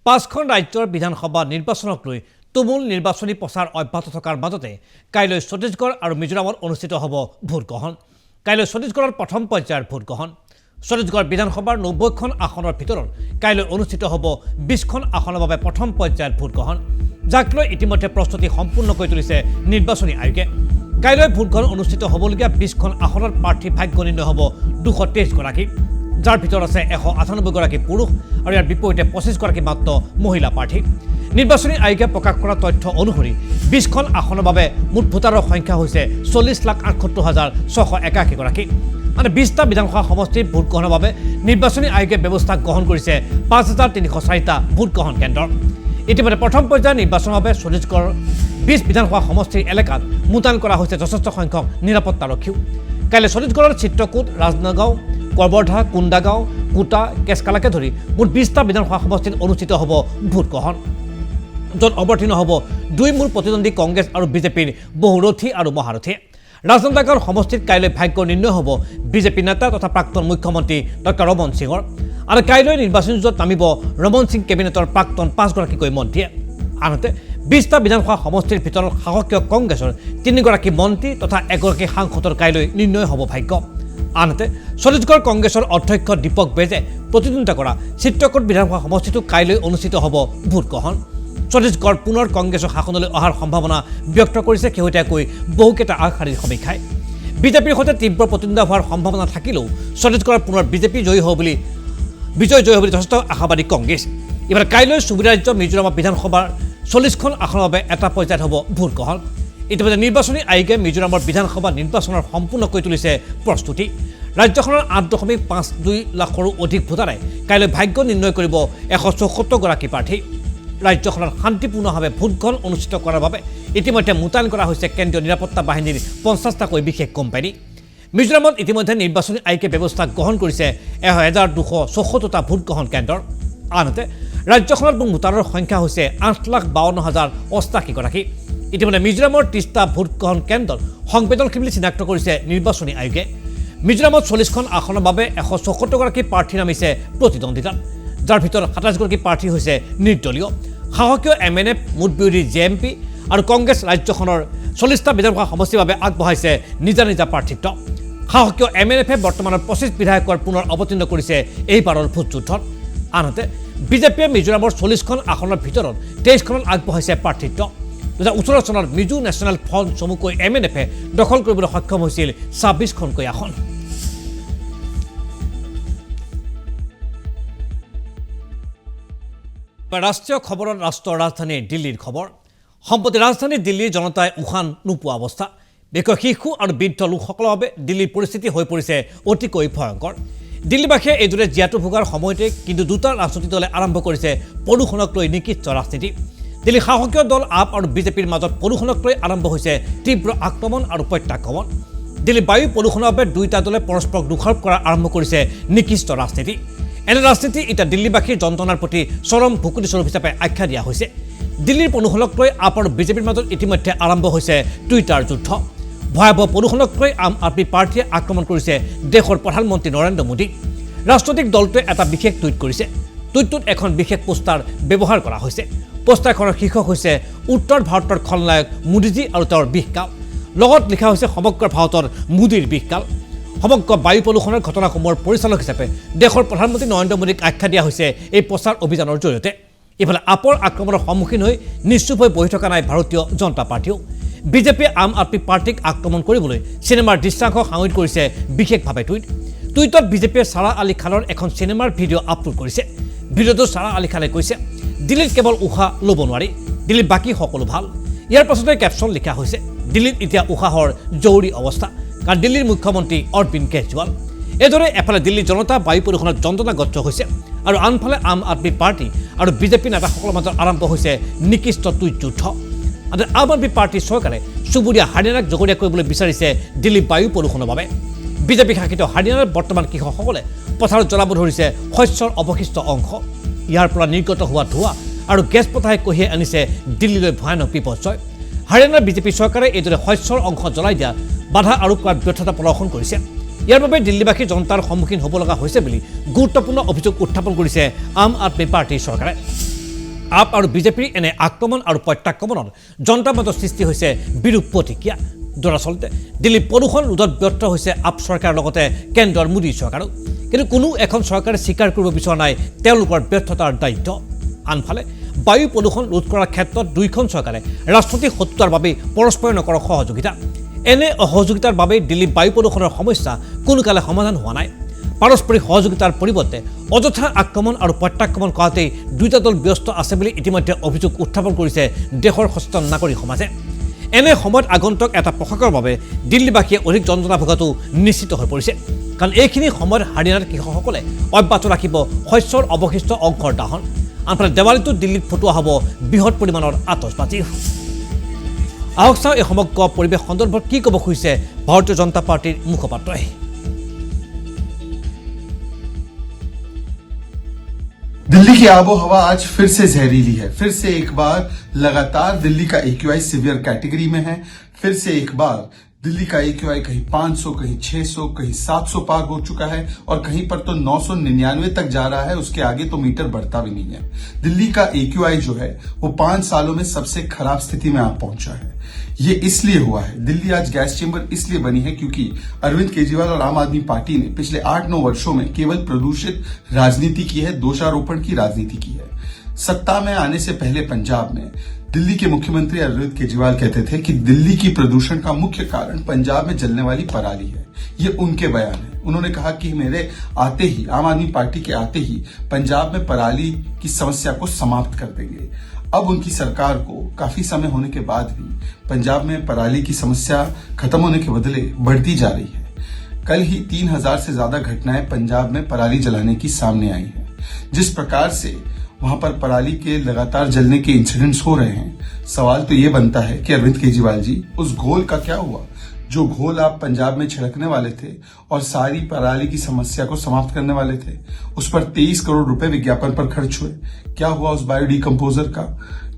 পাঁচখন ৰাজ্যৰ বিধানসভা নিৰ্বাচনক লৈ তুমুল নিৰ্বাচনী প্ৰচাৰ অব্যাহত থকাৰ মাজতে কাইলৈ ছত্তীশগড় আৰু মিজোৰামত অনুষ্ঠিত হ'ব ভোটগ্ৰহণ। কাইলৈ ছত্তীশগড়ৰ প্ৰথম পৰ্যায়ৰ ভোটগ্ৰহণ। ছত্তীশগড় বিধানসভাৰ 90খন আসনৰ ভিতৰত কাইলৈ অনুষ্ঠিত হ'ব 20খন আসনৰ বাবে প্ৰথম পৰ্যায়ৰ ভোটগ্ৰহণ, যাক লৈ ইতিমধ্যে প্ৰস্তুতি সম্পূৰ্ণ কৰি তুলিছে নিৰ্বাচনী আয়োগে। কাইলৈ ভোটগ্ৰহণ অনুষ্ঠিত হ'বলগীয়া 20খন আসনৰ প্ৰাৰ্থী ভাগ্য নিৰ্ণয় হ'ব 223 গৰাকী, যাৰ ভিতৰত আছে 198 গৰাকী পুৰুষ আৰু ইয়াৰ বিপৰীতে 25 গৰাকী মাত্ৰ মহিলা প্ৰাৰ্থী। নিৰ্বাচনী আয়োগে প্ৰকাশ কৰা তথ্য অনুসৰি 20খন আসনৰ বাবে মুঠ ভোটাৰৰ সংখ্যা হৈছে 40,78,681 গৰাকী। মানে 20টা বিধানসভা সমষ্টিৰ ভোটগ্ৰহণৰ বাবে নিৰ্বাচনী আয়োগে ব্যৱস্থা গ্ৰহণ কৰিছে 5,304টা ভোটগ্ৰহণ কেন্দ্ৰ। ইতিমধ্যে প্ৰথম পৰ্যায়ৰ নিৰ্বাচনৰ বাবে ছত্তীশগড়ৰ 20 বিধানসভা সমষ্টিৰ এলেকাত মোতায়েন কৰা হৈছে যথেষ্ট সংখ্যক নিৰাপত্তাৰক্ষীও। কাইলৈ ছত্তীশগড়ৰ চিত্ৰকূট, ৰাজনগাঁও, কবৰ্ধা, কুণ্ডাগাঁও, কোটা, কেচকালাকে ধৰি মুঠ 20টা বিধানসভা সমষ্টিত অনুষ্ঠিত হ'ব ভোটগ্ৰহণ, য'ত অৱতীৰ্ণ হ'ব দুই মূল প্ৰতিদ্বন্দ্বী কংগ্ৰেছ আৰু বিজেপিৰ বহুৰথী আৰু মহাৰথীয়ে। ৰাজনগাঁও সমষ্টিত কাইলৈ ভাগ্য নিৰ্ণয় হ'ব বিজেপি নেতা তথা প্ৰাক্তন মুখ্যমন্ত্ৰী ডক্টৰ ৰমন সিঙৰ। আৰু কাইলৈ নিৰ্বাচনী যুঁজত নামিব ৰমন সিং কেবিনেটৰ প্ৰাক্তন 5গৰাকীকৈ মন্ত্ৰীয়ে। আনহাতে 20টা বিধানসভা সমষ্টিৰ ভিতৰত শাসকীয় কংগ্ৰেছৰ 3গৰাকী মন্ত্ৰী তথা 1গৰাকী সাংসদৰ কাইলৈ নিৰ্ণয় হ'ব ভাগ্য। আনহাতে ছত্তীশগড় কংগ্ৰেছৰ অধ্যক্ষ দীপক বেজে প্ৰতিদ্বন্দ্বিতা কৰা চিত্ৰকূট বিধানসভা সমষ্টিটো কাইলৈ অনুষ্ঠিত হ'ব ভোটগ্ৰহণ। ছত্তীশগড় পুনৰ কংগ্ৰেছৰ শাসনলৈ অহাৰ সম্ভাৱনা ব্যক্ত কৰিছে শেহতীয়াকৈ বহুকেইটা আগশাৰীৰ সমীক্ষাই। বিজেপিৰ সৈতে তীব্ৰ প্ৰতিদ্বন্দ্বিতা হোৱাৰ সম্ভাৱনা থাকিলেও ছত্তীশগড়ৰ পুনৰ বিজেপি জয়ী হ'ব বুলি যথেষ্ট আশাবাদী কংগ্ৰেছ। ইফালে কাইলৈ চুবুৰীয়া ৰাজ্য মিজোৰামৰ বিধানসভাৰ 40খন আসনৰ বাবে এটা পৰ্যায়ত হ'ব ভোটগ্ৰহণ। ইতিমধ্যে নিৰ্বাচনী আয়োগে মিজোৰামৰ বিধানসভা নিৰ্বাচনৰ সম্পূৰ্ণ কৰি তুলিছে প্ৰস্তুতি। ৰাজ্যখনৰ 8.52 লাখৰো অধিক ভোটাৰে কাইলৈ ভাগ্য নিৰ্ণয় কৰিব 174 গৰাকী প্ৰাৰ্থী। ৰাজ্যখনত শান্তিপূৰ্ণভাৱে ভোটগ্ৰহণ অনুষ্ঠিত কৰাৰ বাবে ইতিমধ্যে মোতায়েন কৰা হৈছে কেন্দ্ৰীয় নিৰাপত্তা বাহিনীৰ 50টাকৈ বিশেষ কোম্পানী। মিজোৰামত ইতিমধ্যে নিৰ্বাচনী আয়োগে ব্যৱস্থা গ্ৰহণ কৰিছে 1,274টা ভোটগ্ৰহণ কেন্দ্ৰৰ। আনহাতে ৰাজ্যখনত মুঠ ভোটাৰৰ সংখ্যা হৈছে 8,52,088 গৰাকী। ইতিমধ্যে মিজোৰামৰ 30টা ভোটগ্ৰহণ কেন্দ্ৰত সংবেদনশীল বুলি চিনাক্ত কৰিছে নিৰ্বাচনী আয়োগে। মিজোৰামত 40খন আসনৰ বাবে 174 গৰাকী প্ৰাৰ্থী নামিছে প্ৰতিদ্বন্দ্বিতাত, যাৰ ভিতৰত 27 গৰাকী প্ৰাৰ্থী হৈছে নিৰ্দলীয়। শাসকীয় MNF, মুঠ বিৰোধী JMP আৰু কংগ্ৰেছ ৰাজ্যখনৰ 40টা বিধানসভা সমষ্টিৰ বাবে আগবঢ়াইছে নিজা নিজা প্ৰাৰ্থিত্ব। শাসকীয় MNFে বৰ্তমানৰ 25 বিধায়কৰ পুনৰ অৱতীৰ্ণ কৰিছে এইবাৰৰ ভোটযুদ্ধত। আনহাতে বিজেপিয়ে মিজোৰামৰ 40খন আসনৰ ভিতৰত 23খনত আগবঢ়াইছে প্ৰাৰ্থিত্ব। 2018 চনত মিজো নেশ্যনেল ফ্ৰণ্ট চমুকৈ MNFে দখল কৰিবলৈ সক্ষম হৈছিল 26খনকৈ আসন। ৰাষ্ট্ৰীয় খবৰত ৰাষ্ট্ৰৰ ৰাজধানী দিল্লীৰ খবৰ। সম্প্ৰতি ৰাজধানী দিল্লীৰ জনতাই উশাহ নোপোৱা অৱস্থা। বিশেষকৈ শিশু আৰু বৃদ্ধ লোকসকলৰ বাবে দিল্লীৰ পৰিস্থিতি হৈ পৰিছে অতিকৈ ভয়ংকৰ। দিল্লীবাসীয়ে এইদৰে জীয়াতু ভোগাৰ সময়তে কিন্তু দুটা ৰাজনৈতিক দলে আৰম্ভ কৰিছে প্ৰদূষণক লৈ নিকৃষ্ট ৰাজনীতি। দিল্লীৰ শাসকীয় দল আপ আৰু বিজেপিৰ মাজত প্ৰদূষণক লৈ আৰম্ভ হৈছে তীব্ৰ আক্ৰমণ আৰু প্ৰত্যাক্ৰমণ। দিল্লীৰ বায়ু প্ৰদূষণৰ বাবে দুয়োটা দলে পৰস্পৰক দোষাৰোপ কৰা আৰম্ভ কৰিছে নিকৃষ্ট ৰাজনীতি। এনে ৰাজনীতি এতিয়া দিল্লীবাসীৰ যন্ত্ৰণাৰ প্ৰতি চৰম ভুকুটি স্বৰূপ হিচাপে আখ্যা দিয়া হৈছে। দিল্লীৰ প্ৰদূষণক লৈ আপ আৰু বিজেপিৰ মাজত ইতিমধ্যে আৰম্ভ হৈছে টুইটাৰ যুদ্ধ। ভয়াৱহ প্ৰদূষণক লৈ আম আদমী পাৰ্টীয়ে আক্ৰমণ কৰিছে দেশৰ প্ৰধানমন্ত্ৰী নৰেন্দ্ৰ মোদীক। ৰাজনৈতিক দলটোৱে এটা বিশেষ টুইট কৰিছে। টুইটটোত এখন বিশেষ পোষ্টাৰ ব্যৱহাৰ কৰা হৈছে। পোষ্টাৰখনৰ শীৰ্ষক হৈছে উত্তৰ ভাৰতৰ খলনায়ক মোদীজী আৰু তেওঁৰ বিষকাল। লগত লিখা হৈছে সমগ্ৰ ভাৰতৰ মোদীৰ বিষকাল। সমগ্ৰ বায়ু প্ৰদূষণৰ ঘটনাসমূহৰ পৰিচালক হিচাপে দেশৰ প্ৰধানমন্ত্ৰী নৰেন্দ্ৰ মোদীক আখ্যা দিয়া হৈছে এই প্ৰচাৰ অভিযানৰ জৰিয়তে। ইফালে আপৰ আক্ৰমণৰ সন্মুখীন হৈ নিশ্চুপ হৈ বহি থকা নাই ভাৰতীয় জনতা পাৰ্টীও। বিজেপিয়ে আম আদমী পাৰ্টীক আক্ৰমণ কৰিবলৈ চিনেমাৰ দৃশ্যাংশ সাঙুৰি কৰিছে বিশেষভাৱে টুইটত বিজেপিয়ে ছাৰা আলী খানৰ এখন চিনেমাৰ ভিডিঅ' আপলোড কৰিছে। ভিডিঅ'টো ছাৰা আলী খানে কৈছে, দিল্লীত কেৱল উশাহ ল'ব নোৱাৰি, দিল্লীত বাকী সকলো ভাল। ইয়াৰ পাছতে কেপশ্যন লিখা হৈছে, দিল্লীত এতিয়া উশাহৰ জৰুৰী অৱস্থা, কাৰণ দিল্লীৰ মুখ্যমন্ত্ৰী অৰবিন্দ কেজৰিৱাল। এইদৰে এফালে দিল্লীৰ জনতা বায়ু প্ৰদূষণত যন্ত্ৰণাগ্ৰস্ত হৈছে আৰু আনফালে আম আদমী পাৰ্টী আৰু বিজেপি নেতাসকলৰ মাজত আৰম্ভ হৈছে নিকৃষ্ট টুইট যুদ্ধ। আম আদমী পাৰ্টীৰ চৰকাৰে চুবুৰীয়া হাৰিয়ানাক জগৰীয়া কৰিবলৈ বিচাৰিছে দিল্লী বায়ু প্ৰদূষণৰ বাবে। বিজেপি শাসিত হাৰিয়ানাৰ বৰ্তমান কৃষকসকলে পথাৰত জ্বলাব ধৰিছে শস্যৰ অৱশিষ্ট অংশ। ইয়াৰ পৰা নিৰ্গত হোৱা ধোঁৱা আৰু গেছ পথাৰে কঢ়িয়াই আনিছে দিল্লীলৈ ভয়ানক বিপৰ্যয়। হাৰিয়ানাৰ বিজেপি চৰকাৰে এইদৰে শস্যৰ অংশ জ্বলাই দিয়া বাধা আৰোপ কৰাত ব্যৰ্থতা প্ৰদৰ্শন কৰিছে। ইয়াৰ বাবে দিল্লীবাসী জনতাৰ সন্মুখীন হ'ব লগা হৈছে বুলি গুৰুত্বপূৰ্ণ অভিযোগ উত্থাপন কৰিছে আম আদমী পাৰ্টীৰ চৰকাৰে। আপ আৰু বিজেপিৰ এনে আক্ৰমণ আৰু প্ৰত্যাক্ৰমণত জনতাৰ মাজত সৃষ্টি হৈছে বিৰূপ প্ৰতিক্ৰিয়া। দৰাচলতে দিল্লী প্ৰদূষণ ৰোধত ব্যৰ্থ হৈছে আপ চৰকাৰৰ লগতে কেন্দ্ৰৰ মোদী চৰকাৰো। কিন্তু কোনো এখন চৰকাৰে স্বীকাৰ কৰিব বিচৰা নাই তেওঁলোকৰ ব্যৰ্থতাৰ দায়িত্ব। আনফালে বায়ু প্ৰদূষণ ৰোধ কৰাৰ ক্ষেত্ৰত দুইখন চৰকাৰে ৰাজনৈতিক শত্ৰুতাৰ বাবে পৰস্পৰে নকৰা সহযোগিতা। এনে অসহযোগিতাৰ বাবেই দিল্লী বায়ু প্ৰদূষণৰ সমস্যা কোনোকালে সমাধান হোৱা নাই। পাৰস্পৰিক সহযোগিতাৰ পৰিৱৰ্তে অযথা আক্ৰমণ আৰু প্ৰত্যাক্ৰমণ কৰাতেই দুয়োটা দল ব্যস্ত আছে বুলি ইতিমধ্যে অভিযোগ উত্থাপন কৰিছে দেশৰ সচেতন নাগৰিক সমাজে। এনে সময়ত আগন্তুক এটা পোষাকৰ বাবে দিল্লীবাসীয়ে অধিক যন্ত্ৰণা ভোগাটো নিশ্চিত হৈ পৰিছে। কাৰণ এইখিনি সময়ত হাৰিয়ানাৰ কৃষকসকলে অব্যাহত ৰাখিব শস্যৰ অৱশিষ্ট অংশৰ দাহন। আনফালে দেৱালীতো দিল্লীত ফুটোৱা হ'ব বৃহৎ পৰিমাণৰ আতচবাজি। আহক চাওঁ এই সমগ্ৰ পৰিৱেশ সন্দৰ্ভত কি ক'ব খুজিছে ভাৰতীয় জনতা পাৰ্টিৰ মুখপাত্ৰই। दिल्ली की आबो हवा आज फिर से जहरीली है। फिर से एक बार लगातार दिल्ली का AQI सीवियर कैटेगरी में है। फिर से एक बार दिल्ली का AQI कहीं 500, कहीं 600, कहीं 700 पार हो चुका है और कहीं पर तो 999 तक जा रहा है। उसके आगे तो मीटर बढ़ता भी नहीं है। दिल्ली का AQI जो है वो 5 सालों में सबसे खराब स्थिति में आ पहुंचा है। ये इसलिए हुआ है, दिल्ली आज गैस चेंबर इसलिए बनी है क्योंकि अरविंद केजरीवाल और आम आदमी पार्टी ने पिछले 8-9 वर्षों में केवल प्रदूषित राजनीति की है, दोषारोपण की राजनीति की है। सत्ता में आने से पहले पंजाब में दिल्ली के मुख्यमंत्री अरविंद केजरीवाल कहते थे कि दिल्ली की प्रदूषण का मुख्य कारण पंजाब में जलने वाली पराली है। ये उनके बयान है। उन्होंने कहा कि मेरे आते ही, आम आदमी पार्टी के आते ही पंजाब में पराली की समस्या को समाप्त कर देंगे। अब उनकी सरकार को काफी समय होने के बाद भी पंजाब में पराली की समस्या खत्म होने के बदले बढ़ती जा रही है। कल ही 3000 से ज्यादा घटनाएं पंजाब में पराली जलाने की सामने आई हैं। जिस प्रकार से वहां पर पराली के लगातार जलने के इंसिडेंट्स हो रहे हैं, सवाल तो ये बनता है कि अरविंद केजरीवाल जी, उस घोल का क्या हुआ? जो घोल आप पंजाब में छिड़कने वाले थे और सारी पराली की समस्या को समाप्त करने वाले थे, उस पर 23 करोड़ रुपए विज्ञापन पर खर्च हुए। क्या हुआ उस बायोडिकम्पोजर का?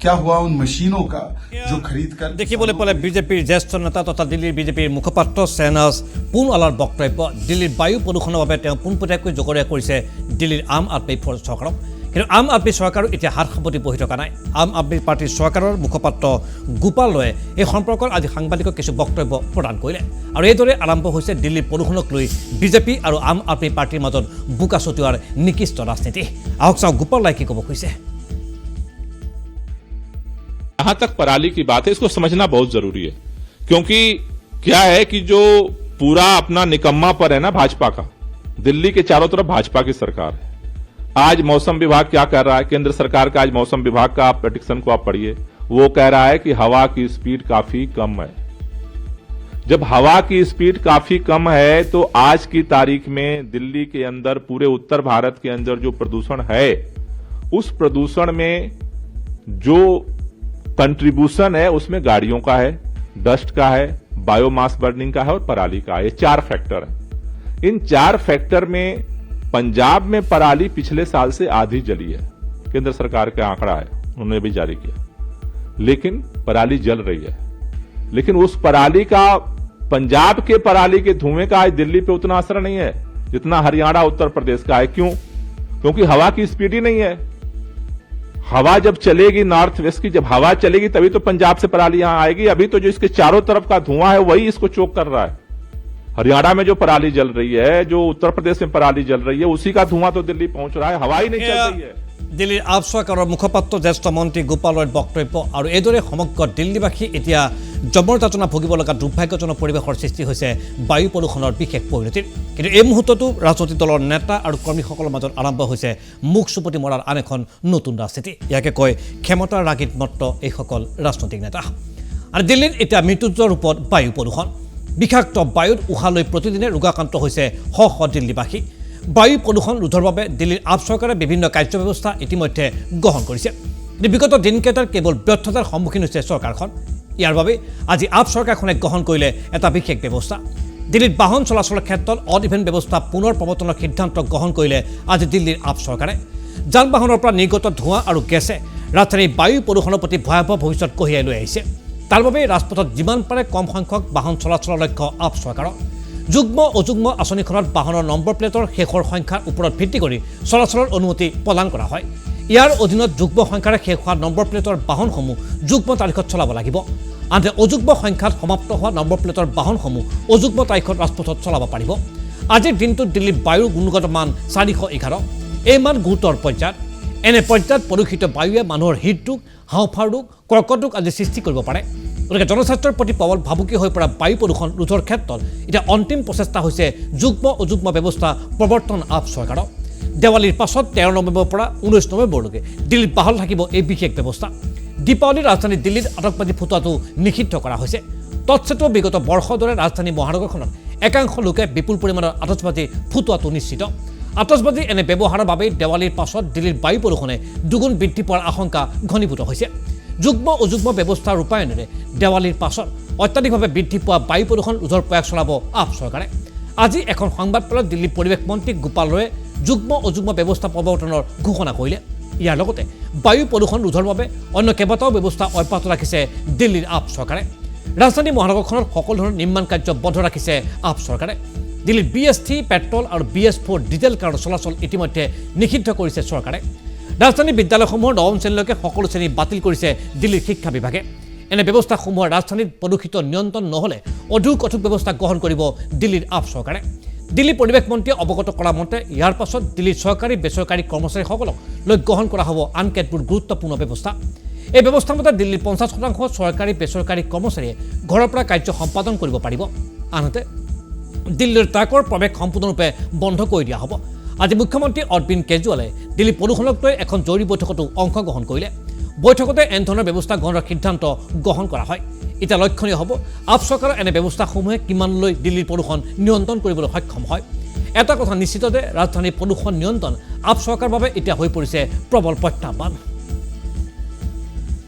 क्या हुआ उन मशीनों का जो खरीद कर? দেখিবলৈ পালে বিজেপিৰ জ্যেষ্ঠ নেতা তথা দিল্লীৰ বিজেপিৰ মুখপাত্ৰ শ্বাহনাজ পুনৱালাৰ বক্তব্য। দিল্লীৰ বায়ু প্ৰদূষণৰ বাবে তেওঁ পোনপটীয়াকৈ জগৰীয়া কৰিছে দিল্লীৰ আম আদমি চৰকাৰক। কিন্তু আম আদমি চৰকাৰো এতিয়া হাত সাৱটি বহি থকা নাই। আম আদমি পাৰ্টিৰ চৰকাৰৰ মুখপাত্ৰ গোপাল ৰয়ে এই সম্পৰ্কত আজি সাংবাদিকক কিছু বক্তব্য প্ৰদান কৰিলে। আৰু এইদৰে আৰম্ভ হৈছে দিল্লীৰ প্ৰদূষণক লৈ বিজেপি আৰু আম আদমি পাৰ্টিৰ মাজত বোকা ছটিওৱাৰ নিকৃষ্ট ৰাজনীতি। আহক চাওঁ গোপাল ৰায় কি ক'ব খুজিছে। जहां तक पराली की बात है, इसको समझना बहुत जरूरी है। क्योंकि क्या है कि जो पूरा अपना निकम्मा पर है ना भाजपा का, दिल्ली के चारों तरफ भाजपा की सरकार है। आज मौसम विभाग क्या कर रहा है, केंद्र सरकार का आज मौसम विभाग का आप प्रेडिक्शन को आप पढ़िए, वो कह रहा है कि हवा की स्पीड काफी कम है। जब हवा की स्पीड काफी कम है तो आज की तारीख में दिल्ली के अंदर, पूरे उत्तर भारत के अंदर जो प्रदूषण है, उस प्रदूषण में जो कंट्रीब्यूशन है उसमें गाड़ियों का है, डस्ट का है, बायोमास बर्निंग का है और पराली का है। ये 4 फैक्टर है। इन 4 फैक्टर में पंजाब में पराली पिछले साल से आधी जली है। केंद्र सरकार का आंकड़ा है, उन्होंने भी जारी किया। लेकिन पराली जल रही है। लेकिन उस पराली का, पंजाब के पराली के धुएं का आज दिल्ली पे उतना असर नहीं है जितना हरियाणा, उत्तर प्रदेश का है। क्यों? क्योंकि हवा की स्पीड ही नहीं है। हवा जब चलेगी नॉर्थ वेस्ट की, जब हवा चलेगी तभी तो पंजाब से पराली यहां आएगी। अभी तो जो इसके चारों तरफ का धुआं है वही इसको चोक कर रहा है। हरियाणा में जो पराली जल रही है, जो उत्तर प्रदेश में पराली जल रही है, उसी का धुआं तो दिल्ली पहुंच रहा है, हवा ही नहीं चल रही है। দিল্লীৰ আপ চৰকাৰৰ মুখপাত্ৰ জ্যেষ্ঠ মন্ত্ৰী গোপালৰ বক্তব্য। আৰু এইদৰে সমগ্ৰ দিল্লীবাসী এতিয়া জবৰ যাতনা ভুগিব লগা দুৰ্ভাগ্যজনক পৰিৱেশৰ সৃষ্টি হৈছে বায়ু প্ৰদূষণৰ বিশেষ পৰিণতিৰ। কিন্তু এই মুহূৰ্ততো ৰাজনৈতিক দলৰ নেতা আৰু কৰ্মীসকলৰ মাজত আৰম্ভ হৈছে মুখ চুপতি মৰাৰ আন এখন নতুন ৰাজনীতি। ইয়াকে কয় ক্ষমতাৰ ৰাগিত মত্ত এইসকল ৰাজনৈতিক নেতা। আৰু দিল্লীত এতিয়া মৃত্যুঞ্জয়ৰ ৰূপত বায়ু প্ৰদূষণ। বিষাক্ত বায়ুত উশাহ লৈ প্ৰতিদিনে ৰোগাক্ৰান্ত হৈছে শ শ দিল্লীবাসী। বায়ু প্ৰদূষণ ৰোধৰ বাবে দিল্লীৰ আপ চৰকাৰে বিভিন্ন কাৰ্যব্যৱস্থা ইতিমধ্যে গ্ৰহণ কৰিছে। কিন্তু বিগত দিনকেইটাৰ কেৱল ব্যৰ্থতাৰ সন্মুখীন হৈছে চৰকাৰখন। ইয়াৰ বাবে আজি আপ চৰকাৰখনে গ্ৰহণ কৰিলে এটা বিশেষ ব্যৱস্থা। দিল্লীত বাহন চলাচলৰ ক্ষেত্ৰত অড ইভেন ব্যৱস্থা পুনৰ প্ৰৱৰ্তনৰ সিদ্ধান্ত গ্ৰহণ কৰিলে আজি দিল্লীৰ আপ চৰকাৰে। যান বাহনৰ পৰা নিৰ্গত ধোঁৱা আৰু গেছে ৰাজধানীৰ বায়ু প্ৰদূষণৰ প্ৰতি ভয়াৱহ ভৱিষ্যত কঢ়িয়াই লৈ আহিছে। তাৰ বাবে ৰাজপথত যিমান পাৰে কম সংখ্যক বাহন চলাচলৰ লক্ষ্য আপ চৰকাৰৰ। যুগ্ম অযুগ্ম আঁচনিখনত বাহনৰ নম্বৰ প্লেটৰ শেষৰ সংখ্যাৰ ওপৰত ভিত্তি কৰি চলাচলৰ অনুমতি প্ৰদান কৰা হয়। ইয়াৰ অধীনত যুগ্ম সংখ্যাৰে শেষ হোৱা নম্বৰ প্লেটৰ বাহনসমূহ যুগ্ম তাৰিখত চলাব লাগিব। আনহাতে অযুগ্ম সংখ্যাত সমাপ্ত হোৱা নম্বৰ প্লেটৰ বাহনসমূহ অযুগ্ম তাৰিখত ৰাজপথত চলাব পাৰিব। আজিৰ দিনটোত দিল্লীৰ বায়ুৰ গুণগত মান 411। এই মান গুৰুতৰ পৰ্যায়ত। এনে পৰ্যায়ত প্ৰদূষিত বায়ুৱে মানুহৰ হৃদৰোগ, হাওঁফাওঁৰ ৰোগ, কৰ্কট ৰোগ আদি সৃষ্টি কৰিব পাৰে। গতিকে জনস্বাস্থ্যৰ প্ৰতি প্ৰবল ভাবুকি হৈ পৰা বায়ু প্ৰদূষণ ৰোধৰ ক্ষেত্ৰত এতিয়া অন্তিম প্ৰচেষ্টা হৈছে যুগ্ম অযুগ্ম ব্যৱস্থা প্ৰৱৰ্তন আপ চৰকাৰৰ। দেৱালীৰ পাছত 13 নৱেম্বৰৰ পৰা 19 নৱেম্বৰলৈকে দিল্লীত বাহাল থাকিব এই বিশেষ ব্যৱস্থা। দীপাৱলীৰ ৰাজধানী দিল্লীত আতচবাজি ফুটোৱাটো নিষিদ্ধ কৰা হৈছে। তৎসত্ত্বেও বিগত বৰ্ষৰ দৰে ৰাজধানী মহানগৰখনত একাংশ লোকে বিপুল পৰিমাণৰ আতচবাজি ফুটোৱাটো নিশ্চিত। আতচবাজি এনে ব্যৱহাৰৰ বাবেই দেৱালীৰ পাছত দিল্লীৰ বায়ু প্ৰদূষণে দুগুণ বৃদ্ধি পোৱাৰ আশংকা ঘনীভূত হৈছে। যুগ্ম অযুগ্ম ব্যৱস্থা ৰূপায়ণেৰে দেৱালীৰ পাছত অত্যাধিকভাৱে বৃদ্ধি পোৱা বায়ু প্ৰদূষণ ৰোধৰ প্ৰয়াস চলাব আপ চৰকাৰে। আজি এখন সংবাদমেলত দিল্লীৰ পৰিৱেশ মন্ত্ৰী গোপাল ৰয়ে যুগ্ম অযুগ্ম ব্যৱস্থা প্ৰৱৰ্তনৰ ঘোষণা কৰিলে। ইয়াৰ লগতে বায়ু প্ৰদূষণ ৰোধৰ বাবে অন্য কেইবাটাও ব্যৱস্থা অব্যাহত ৰাখিছে দিল্লীৰ আপ চৰকাৰে। ৰাজধানী মহানগৰখনত সকলো ধৰণৰ নিৰ্মাণ কাৰ্য বন্ধ ৰাখিছে আপ চৰকাৰে। দিল্লীৰ BS3 পেট্ৰল আৰু BS4 ডিজেল কাৰৰ চলাচল ইতিমধ্যে নিষিদ্ধ কৰিছে চৰকাৰে। ৰাজধানীৰ বিদ্যালয়সমূহৰ 9ম শ্ৰেণীলৈকে সকলো শ্ৰেণী বাতিল কৰিছে দিল্লীৰ শিক্ষা বিভাগে। এনে ব্যৱস্থাসমূহৰ ৰাজধানীত প্ৰদূষিত নিয়ন্ত্ৰণ নহ'লে অধিক কঠোৰ ব্যৱস্থা গ্ৰহণ কৰিব দিল্লীৰ আপ চৰকাৰে। দিল্লীৰ পৰিৱেশ মন্ত্ৰীয়ে অৱগত কৰা মতে ইয়াৰ পাছত দিল্লীৰ চৰকাৰী বেচৰকাৰী কৰ্মচাৰীসকলক লৈ গ্ৰহণ কৰা হ'ব আন কেতবোৰ গুৰুত্বপূৰ্ণ ব্যৱস্থা। এই ব্যৱস্থা মতে দিল্লীৰ 50% চৰকাৰী বেচৰকাৰী কৰ্মচাৰীয়ে ঘৰৰ পৰা কাৰ্য সম্পাদন কৰিব পাৰিব। আনহাতে দিল্লীৰ ট্ৰাকৰ প্ৰৱেশ সম্পূৰ্ণৰূপে বন্ধ কৰি দিয়া হ'ব। আজি মুখ্যমন্ত্ৰী অৰবিন্দ কেজৰিৱালে দিল্লী প্ৰদূষণক লৈ এখন জৰুৰী বৈঠকতো অংশগ্ৰহণ কৰিলে। বৈঠকতে এনে ধৰণৰ ব্যৱস্থা গ্ৰহণৰ সিদ্ধান্ত গ্ৰহণ কৰা হয়। এতিয়া লক্ষণীয় হ'ব আপ চৰকাৰৰ এনে ব্যৱস্থাসমূহে কিমানলৈ দিল্লীৰ প্ৰদূষণ নিয়ন্ত্ৰণ কৰিবলৈ সক্ষম হয়। এটা কথা নিশ্চিত যে ৰাজধানীৰ প্ৰদূষণ নিয়ন্ত্ৰণ আপ চৰকাৰৰ বাবে এতিয়া হৈ পৰিছে প্ৰবল প্ৰত্যাহ্বান।